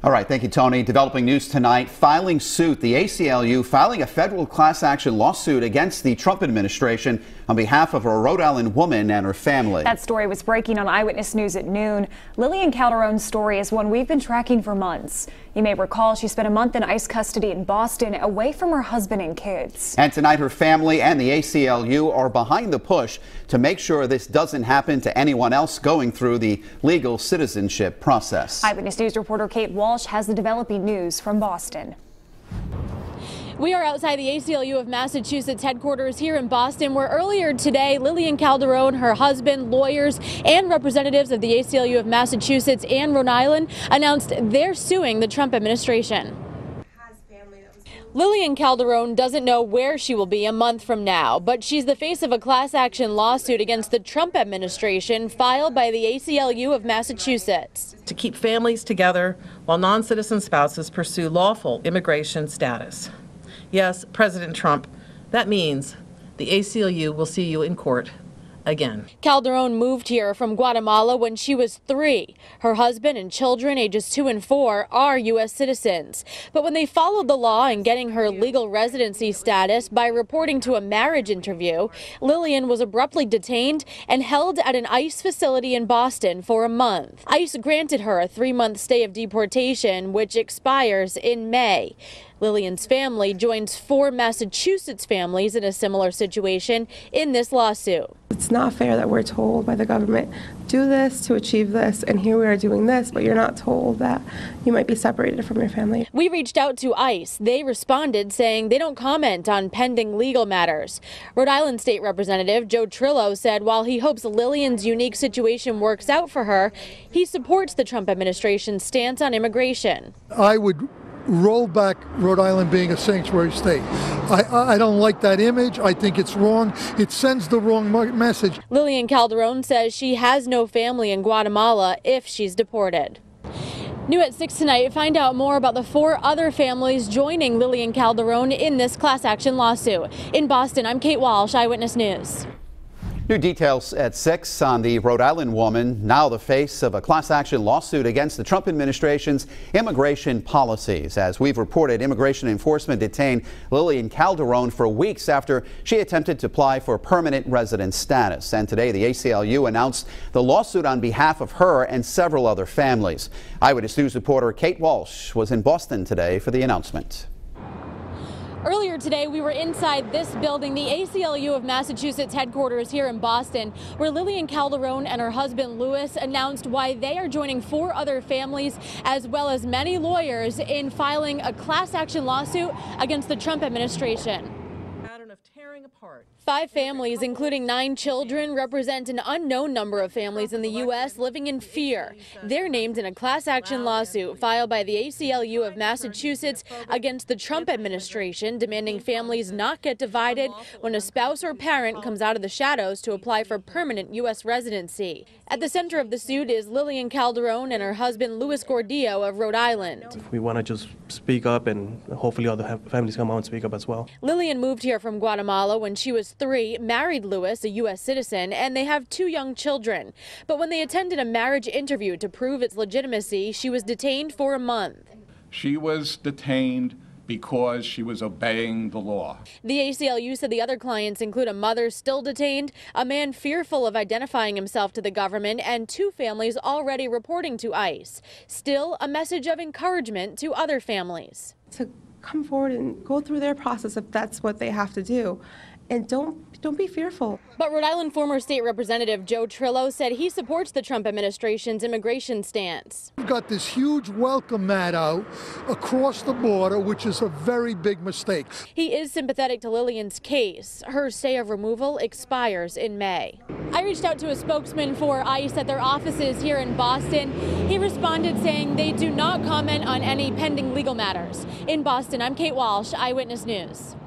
All right, thank you, Tony. Developing news tonight, filing suit. The ACLU filing a federal class action lawsuit against the Trump administration on behalf of a Rhode Island woman and her family. That story was breaking on Eyewitness News at noon. Lillian Calderon's story is one we've been tracking for months. You may recall she spent a month in ICE custody in Boston, away from her husband and kids. And tonight, her family and the ACLU are behind the push to make sure this doesn't happen to anyone else going through the legal citizenship process. Eyewitness News reporter Kate Walsh has the developing news from Boston. We are outside the ACLU of Massachusetts headquarters here in Boston, where earlier today, Lillian Calderon, her husband, lawyers, and representatives of the ACLU of Massachusetts and Rhode Island announced they're suing the Trump administration. Lillian Calderon doesn't know where she will be a month from now, but she's the face of a class action lawsuit against the Trump administration filed by the ACLU of Massachusetts. To keep families together while non-citizen spouses pursue lawful immigration status. Yes, President Trump, that means the ACLU will see you in court again. Calderon moved here from Guatemala when she was 3. Her husband and children, ages 2 and 4, are U.S. citizens. But when they followed the law in getting her legal residency status by reporting to a marriage interview, Lillian was abruptly detained and held at an ICE facility in Boston for a month. ICE granted her a 3-month stay of deportation, which expires in May. Lillian's family joins 4 Massachusetts families in a similar situation in this lawsuit. It's not fair that we're told by the government, do this to achieve this, and here we are doing this, but you're not told that you might be separated from your family. We reached out to ICE. They responded saying they don't comment on pending legal matters. Rhode Island State Representative Joe Trillo said while he hopes Lillian's unique situation works out for her, he supports the Trump administration's stance on immigration. I would roll back Rhode Island being a sanctuary state. I don't like that image. I think it's wrong. It sends the wrong message. Lillian Calderon says she has no family in Guatemala if she's deported. New at 6 tonight, find out more about the 4 other families joining Lillian Calderon in this class action lawsuit. In Boston, I'm Kate Walsh, Eyewitness News. New details at 6 on the Rhode Island woman, now the face of a class action lawsuit against the Trump administration's immigration policies. As we've reported, immigration enforcement detained Lillian Calderon for weeks after she attempted to apply for permanent resident status. And today, the ACLU announced the lawsuit on behalf of her and several other families. Eyewitness News reporter Kate Walsh was in Boston today for the announcement. Earlier today, we were inside this building, the ACLU of Massachusetts headquarters here in Boston, where Lillian Calderon and her husband Louis announced why they are joining 4 other families, as well as many lawyers, in filing a class action lawsuit against the Trump administration. 5 families, including 9 children, represent an unknown number of families in the U.S. living in fear. They're named in a class action lawsuit filed by the ACLU of Massachusetts against the Trump administration, demanding families not get divided when a spouse or parent comes out of the shadows to apply for permanent U.S. residency. At the center of the suit is Lillian Calderon and her husband Louis Gordillo of Rhode Island. We want to just speak up, and hopefully other families come out and speak up as well. Lillian moved here from Guatemala when she was 3, married Louis, a U.S. citizen, and they have 2 young children. But when they attended a marriage interview to prove its legitimacy, she was detained for a month. She was detained because she was obeying the law. The ACLU said the other clients include a mother still detained, a man fearful of identifying himself to the government, and 2 families already reporting to ICE. Still, a message of encouragement to other families. To come forward and go through their process if that's what they have to do. And don't be fearful. But Rhode Island former state representative Joe Trillo said he supports the Trump administration's immigration stance. We've got this huge welcome mat out across the border, which is a very big mistake. He is sympathetic to Lillian's case. Her stay of removal expires in May. I reached out to a spokesman for ICE at their offices here in Boston. He responded saying they do not comment on any pending legal matters. In Boston, I'm Kate Walsh, Eyewitness News.